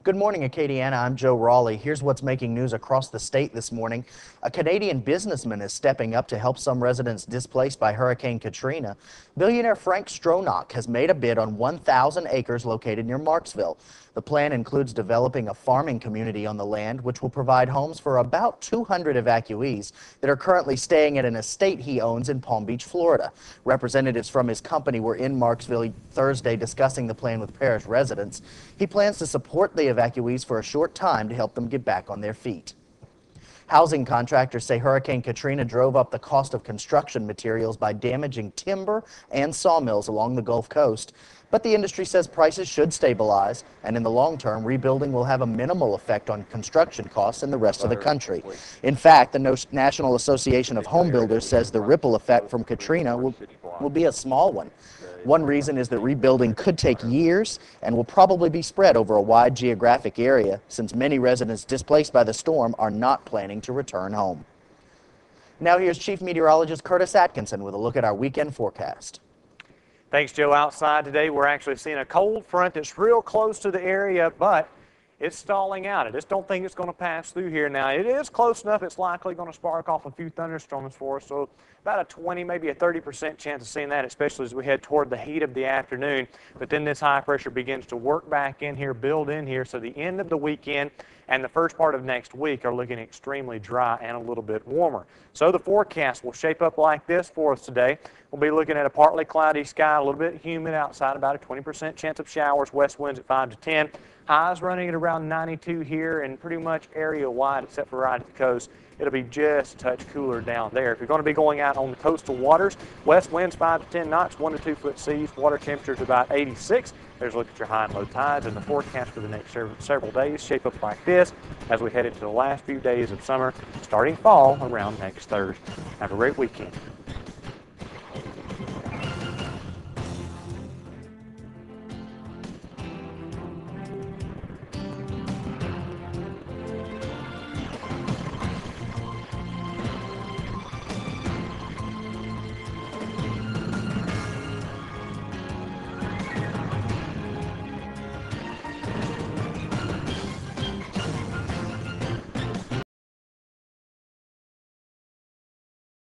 Good morning, Acadiana. I'm Joe Rawley. Here's what's making news across the state this morning. A Canadian businessman is stepping up to help some residents displaced by Hurricane Katrina. Billionaire Frank Stronach has made a bid on 1,000 acres located near Marksville. The plan includes developing a farming community on the land, which will provide homes for about 200 evacuees that are currently staying at an estate he owns in Palm Beach, Florida. Representatives from his company were in Marksville Thursday discussing the plan with parish residents. He plans to support the evacuees for a short time to help them get back on their feet. Housing contractors say Hurricane Katrina drove up the cost of construction materials by damaging timber and sawmills along the Gulf Coast. But the industry says prices should stabilize, and in the long term, rebuilding will have a minimal effect on construction costs in the rest of the country. In fact, the National Association of Home Builders says the ripple effect from Katrina will be a small one. One reason is that rebuilding could take years and will probably be spread over a wide geographic area, since many residents displaced by the storm are not planning to return home. Now here's Chief Meteorologist Curtis Atkinson with a look at our weekend forecast. Thanks, Joe. Outside today, we're actually seeing a cold front that's real close to the area, but it's stalling out. I just don't think it's going to pass through here. Now, it is close enough. It's likely going to spark off a few thunderstorms for us, so about a 20, maybe a 30% chance of seeing that, especially as we head toward the heat of the afternoon. But then this high pressure begins to work back in here, build in here, so the end of the weekend and the first part of next week are looking extremely dry and a little bit warmer. So the forecast will shape up like this for us today. We'll be looking at a partly cloudy sky, a little bit humid outside, about a 20% chance of showers, west winds at 5 to 10. Highs running at around 92 here and pretty much area-wide except for right at the coast. It'll be just a touch cooler down there. If you're going to be going out on the coastal waters, west winds 5 to 10 knots, 1 to 2 foot seas, water temperatures about 86. There's a look at your high and low tides, and the forecast for the next several days shape up like this as we head into the last few days of summer, starting fall around next Thursday. Have a great weekend.